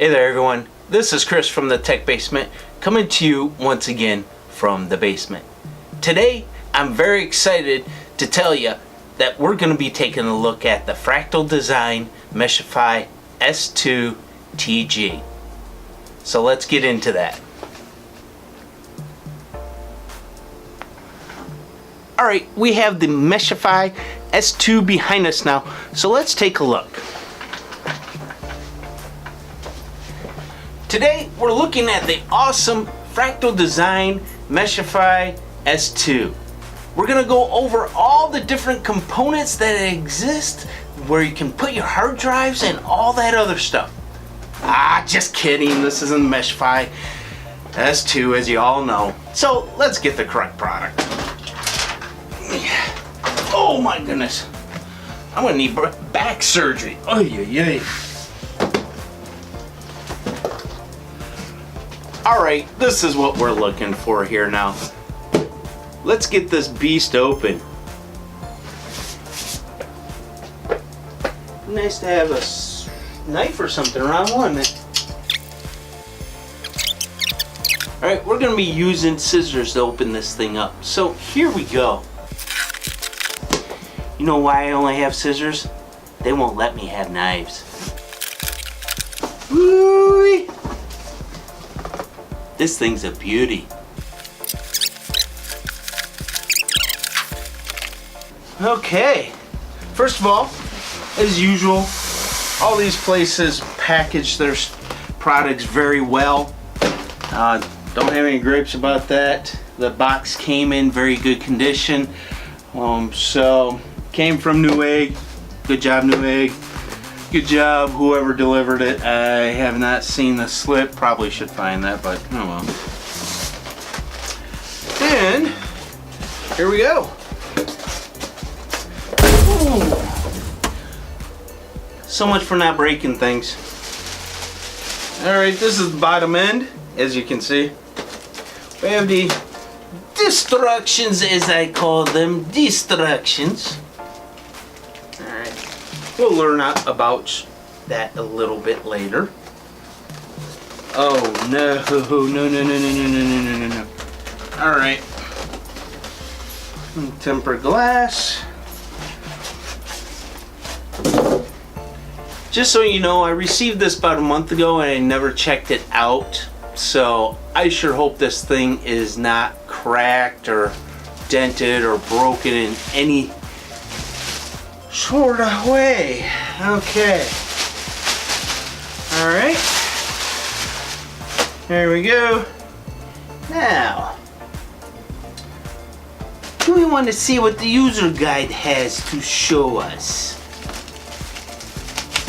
Hey there everyone, this is Chris from the Tech Basement, coming to you once again from the basement. Today I'm very excited to tell you that we're going to be taking a look at the Fractal Design Meshify S2 TG. So let's get into that. Alright, we have the Meshify S2 behind us now, so let's take a look. Today we're looking at the awesome Fractal Design Meshify S2. We're going to go over all the different components that exist, where you can put your hard drives and all that other stuff. Just kidding, this isn't Meshify S2 as you all know. So let's get the correct product. Oh my goodness, I'm going to need back surgery. Oh yeah. Alright, this is what we're looking for here now. Let's get this beast open. Nice to have a knife or something around, wouldn't it? Alright, we're going to be using scissors to open this thing up. So here we go. You know why I only have scissors? They won't let me have knives. Woo-wee. This thing's a beauty. Okay, first of all, as usual, all these places package their products very well. Don't have any gripes about that. The box came in very good condition. So came from Newegg. Good job, Newegg. Good job, whoever delivered it. I have not seen the slip. Probably should find that, but oh well. And here we go. Ooh. So much for not breaking things. Alright, this is the bottom end, as you can see. We have the destructions, as I call them, destructions. Alright. We'll learn about that a little bit later. Oh no, no. Alright. Tempered glass. Just so you know, I received this about a month ago and I never checked it out. So I sure hope this thing is not cracked or dented or broken in any sort of way. Okay. Alright. There we go. Now, do we want to see what the user guide has to show us?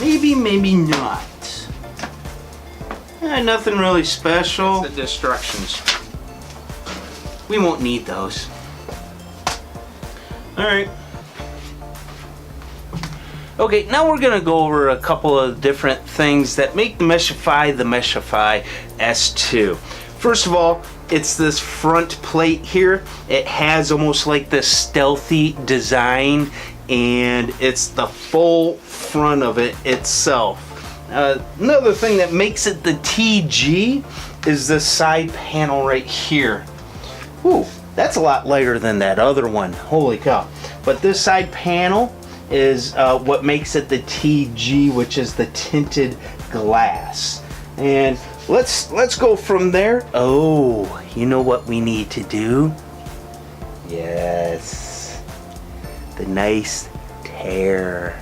Maybe, maybe not. Nothing really special. The instructions. We won't need those. Alright. Okay, now we're going to go over a couple of different things that make the Meshify S2. First of all, it's this front plate here. It has almost like this stealthy design, and it's the full front of it itself. Another thing that makes it the TG is this side panel right here. Ooh, that's a lot lighter than that other one. Holy cow. But this side panel is what makes it the TG, which is the tinted glass. And let's go from there. Oh, you know what we need to do? Yes, the nice tear.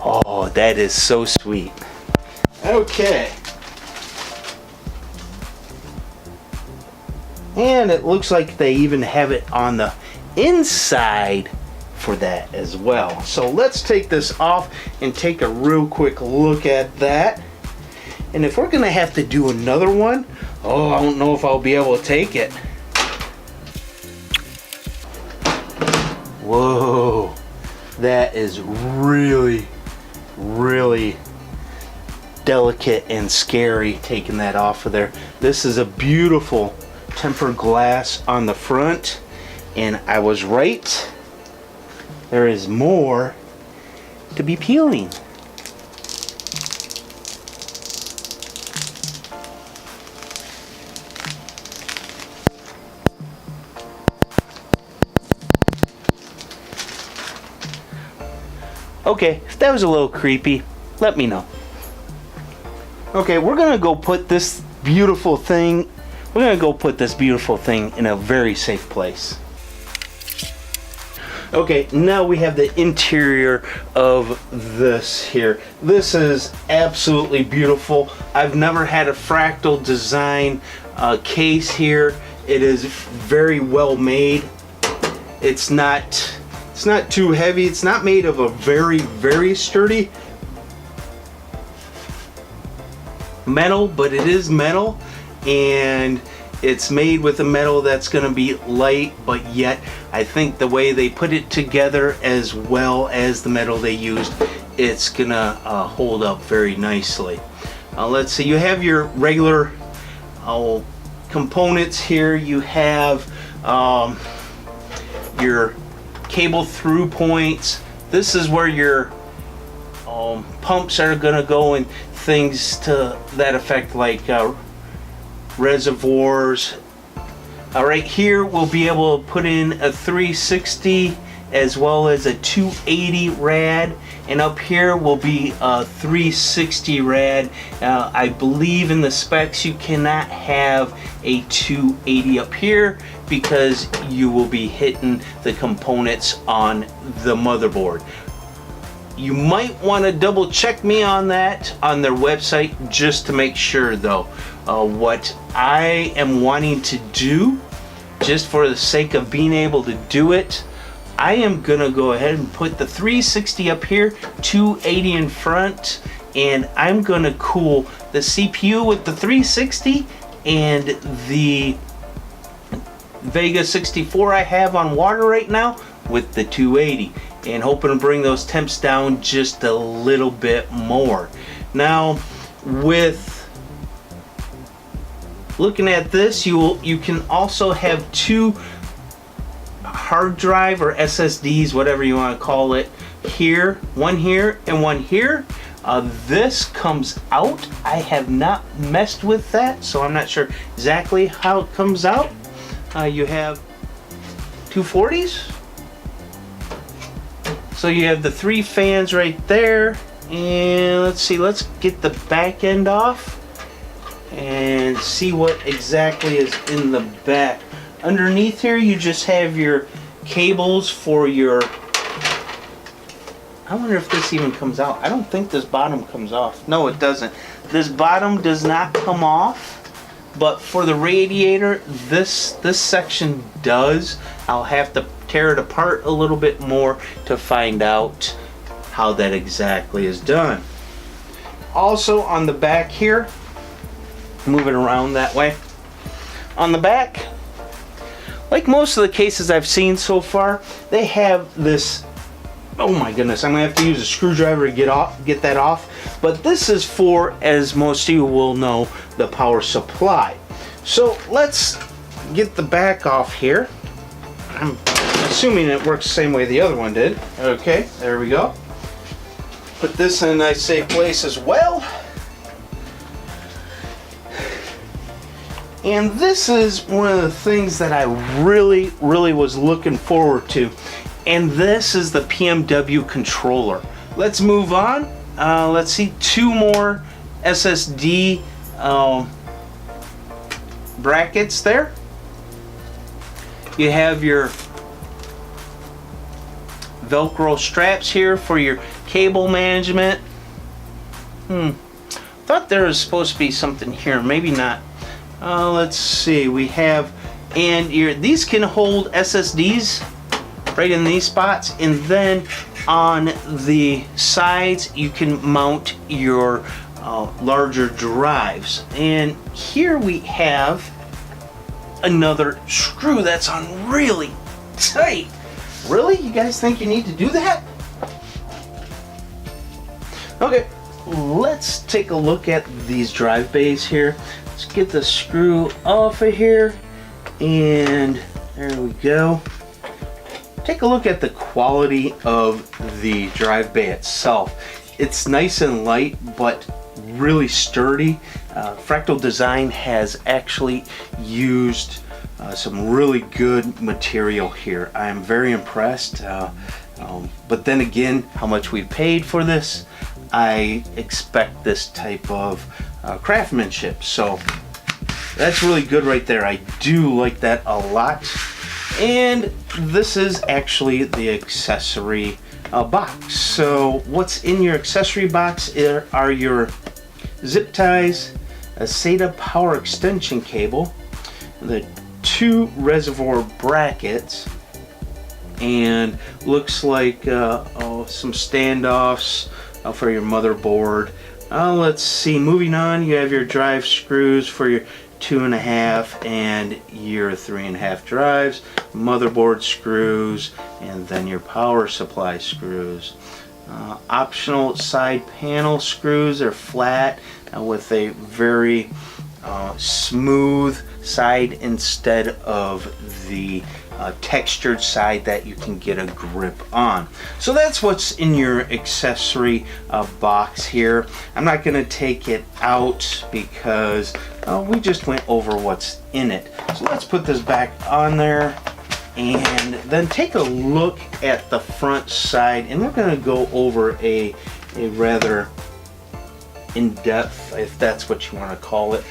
Oh, that is so sweet. Okay. And it looks like they even have it on the inside for that as well. So let's take this off and take a real quick look at that. And if we're gonna have to do another one, oh, I don't know if I'll be able to take it. Whoa, that is really really delicate and scary taking that off of there. This is a beautiful tempered glass on the front, and I was right. There is more to be peeling. Okay, if that was a little creepy, let me know. Okay, we're gonna go put this beautiful thing in a very safe place. Okay, now we have the interior of this here. This is absolutely beautiful. I've never had a Fractal design case here. It is very well made. It's not too heavy. It's not made of a very sturdy metal, but it is metal, and it's made with a metal that's going to be light, but yet I think the way they put it together, as well as the metal they used, it's gonna hold up very nicely. Let's see, you have your regular components here. You have your cable through points. This is where your pumps are gonna go, and things to that effect, like reservoirs. Right here we'll be able to put in a 360 as well as a 280 rad, and up here will be a 360 rad. I believe in the specs you cannot have a 280 up here because you will be hitting the components on the motherboard. You might want to double check me on that on their website just to make sure though. What I am wanting to do, just for the sake of being able to do it, I am gonna go ahead and put the 360 up here, 280 in front, and I'm gonna cool the CPU with the 360 and the Vega 64 I have on water right now with the 280, and hoping to bring those temps down just a little bit more. Now, with looking at this, you can also have two hard drive or SSDs, whatever you want to call it, here, one here and one here. This comes out. I have not messed with that, so I'm not sure exactly how it comes out. You have 240s. So you have the 3 fans right there, and let's see, let's get the back end off and see what exactly is in the back. Underneath here you just have your cables for your, I wonder if this even comes out. I don't think this bottom comes off. No, it doesn't. This bottom does not come off, but for the radiator, this section does. I'll have to tear it apart a little bit more to find out how that exactly is done. Also on the back here, move it around that way. On the back, like most of the cases I've seen so far, they have this, oh my goodness, I'm gonna have to use a screwdriver to get that off. But this is for, as most of you will know, the power supply. So let's get the back off here. I'm assuming it works the same way the other one did. Okay, there we go. Put this in a nice safe place as well. And this is one of the things that I really was looking forward to. And this is the PMW controller. Let's move on. Let's see, 2 more SSD brackets there. You have your Velcro straps here for your cable management. Thought there was supposed to be something here, maybe not. Let's see, we have, and these can hold SSDs right in these spots, and then on the sides you can mount your larger drives. And here we have another screw that's on really tight. Really? You guys think you need to do that? Okay, let's take a look at these drive bays here. Let's get the screw off of here, and there we go. Take a look at the quality of the drive bay itself. It's nice and light, but really sturdy. Fractal Design has actually used some really good material here. I am very impressed. But then again, how much we paid for this, I expect this type of craftsmanship. So that's really good right there. I do like that a lot. And this is actually the accessory box. So what's in your accessory box are your zip ties, a SATA power extension cable, the 2 reservoir brackets, and looks like some standoffs for your motherboard. Let's see, moving on, you have your drive screws for your 2.5 and your 3.5 drives, motherboard screws, and then your power supply screws. Optional side panel screws are flat with a very smooth side instead of the textured side that you can get a grip on. So that's what's in your accessory box here. I'm not going to take it out because we just went over what's in it. So let's put this back on there and then take a look at the front side, and we're going to go over a rather in-depth, if that's what you want to call it,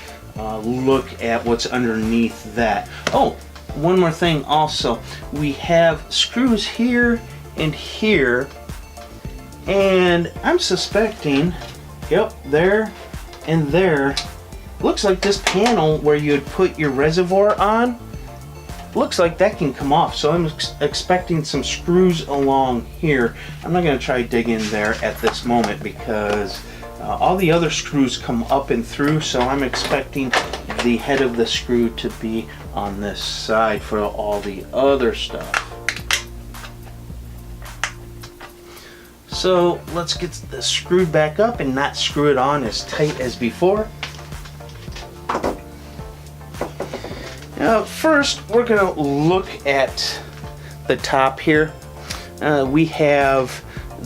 look at what's underneath that. Oh, one more thing also, we have screws here and here, and I'm suspecting, yep, there and there, looks like this panel where you'd put your reservoir on, looks like that can come off. So I'm expecting some screws along here. I'm not going to try to dig in there at this moment because all the other screws come up and through, so I'm expecting the head of the screw to be on this side for all the other stuff. So let's get this screwed back up and not screw it on as tight as before. Now first we're going to look at the top here. We have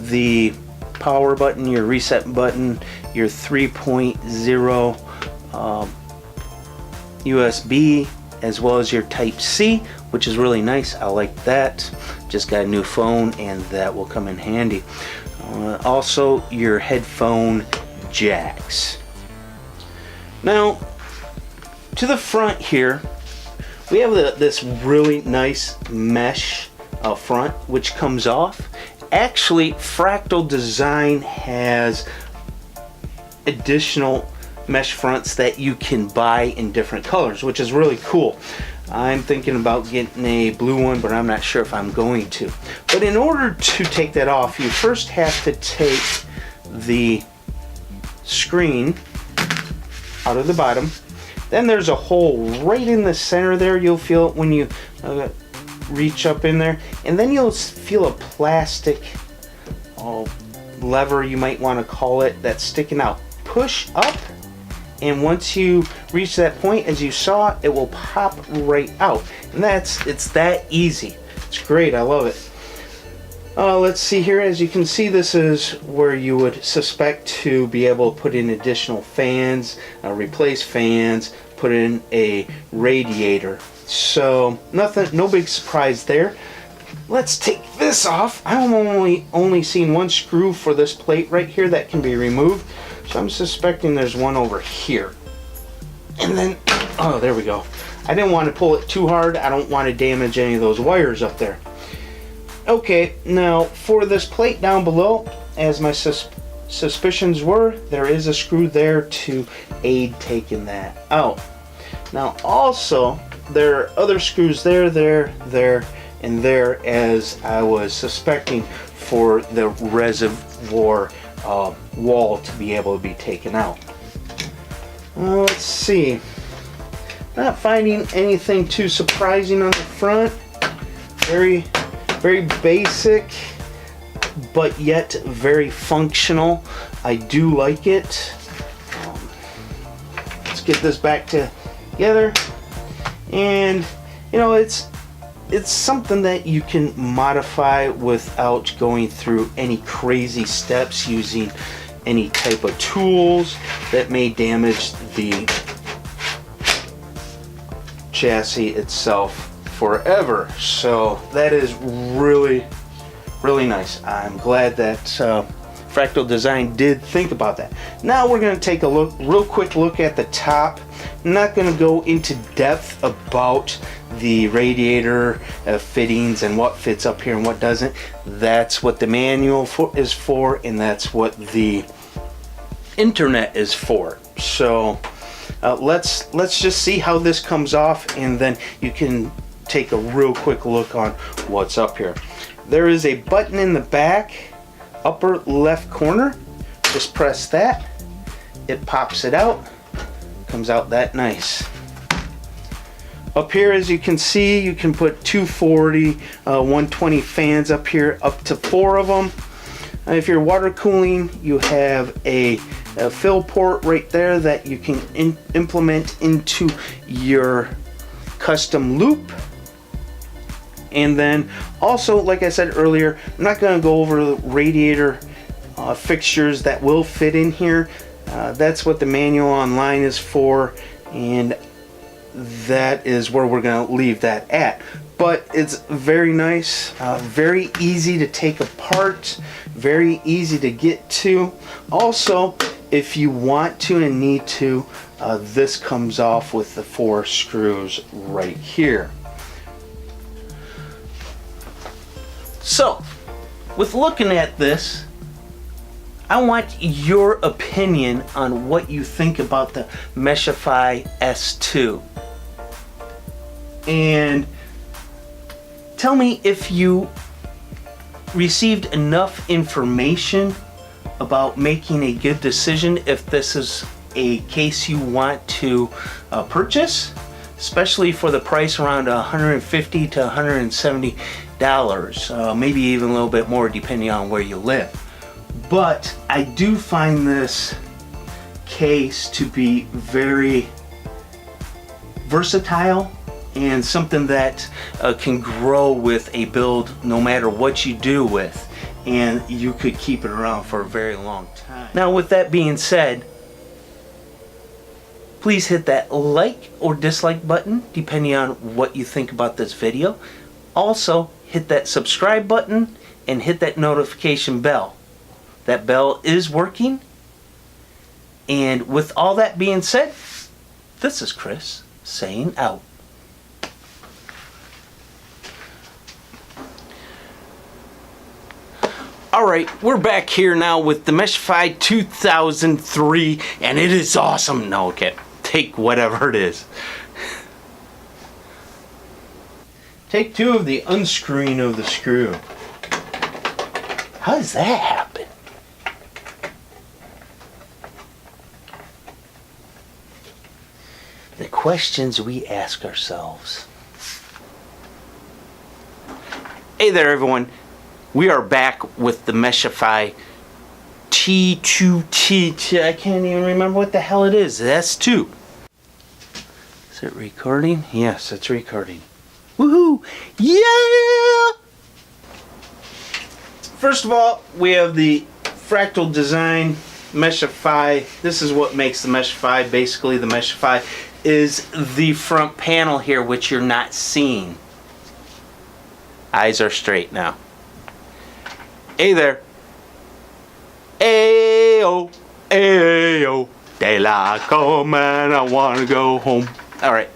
the power button, your reset button, your 3.0 USB, as well as your Type-C, which is really nice. I like that. Just got a new phone and that will come in handy. Also your headphone jacks. Now to the front here we have this really nice mesh front which comes off. Actually, Fractal Design has additional mesh fronts that you can buy in different colors, which is really cool. I'm thinking about getting a blue one, but I'm not sure if I'm going to. But in order to take that off, you first have to take the screen out of the bottom. Then there's a hole right in the center there. You'll feel it when you reach up in there, and then you'll feel a plastic lever, you might want to call it, that's sticking out. Push up, and once you reach that point, as you saw, it will pop right out. And it's that easy. It's great. I love it. Let's see here. As you can see, this is where you would suspect to be able to put in additional fans, replace fans, put in a radiator. So nothing, no big surprise there. Let's take this off. I'm only seen one screw for this plate right here that can be removed. So I'm suspecting there's one over here. And then, oh, there we go. I didn't want to pull it too hard. I don't want to damage any of those wires up there. Okay, now for this plate down below, as my suspicions were, there is a screw there to aid taking that out. Now also, there are other screws there, and there, as I was suspecting, for the reservoir wall to be able to be taken out. Let's see. Not finding anything too surprising on the front. Very basic but yet very functional. I do like it. Let's get this back together, and you know, it's something that you can modify without going through any crazy steps using any type of tools that may damage the chassis itself forever. So that is really nice. I'm glad that Fractal Design did think about that. Now we're going to take a real quick look at the top. I'm not going to go into depth about the radiator fittings and what fits up here and what doesn't. That's what the manual is for, and that's what the internet is for. So let's just see how this comes off, and then you can take a real quick look on what's up here. There is a button in the back upper left corner. Just press that, it pops it out, comes out that nice. Up here, as you can see, you can put 240 120 fans up here, up to 4 of them. If you're water cooling, you have a fill port right there that you can implement into your custom loop. And then also, like I said earlier, I'm not going to go over the radiator fixtures that will fit in here. That's what the manual online is for, and that is where we're going to leave that at. But it's very nice, very easy to take apart, very easy to get to. Also, if you want to and need to, this comes off with the 4 screws right here. So, with looking at this, I want your opinion on what you think about the Meshify S2. And tell me if you received enough information about making a good decision, if this is a case you want to purchase, especially for the price around $150 to $170, maybe even a little bit more depending on where you live. But I do find this case to be very versatile and something that can grow with a build no matter what you do with, and you could keep it around for a very long time. Now, with that being said, please hit that like or dislike button depending on what you think about this video. Also, hit that subscribe button and hit that notification bell. That bell is working. And with all that being said, this is Chris saying out. Alright, we're back here now with the Meshify 2003, and it is awesome. No, okay, take whatever it is. Take 2 of the unscrewing of the screw. How does that happen? The questions we ask ourselves. Hey there, everyone. We are back with the Meshify T2T. I can't even remember what the hell it is. S2. Is it recording? Yes, it's recording. Woohoo! Yeah! First of all, we have the Fractal Design Meshify. This is what makes the Meshify. Basically, the Meshify is the front panel here, which you're not seeing. Eyes are straight now. Hey there. Ayo, ayo, de la come and I wanna go home. All right.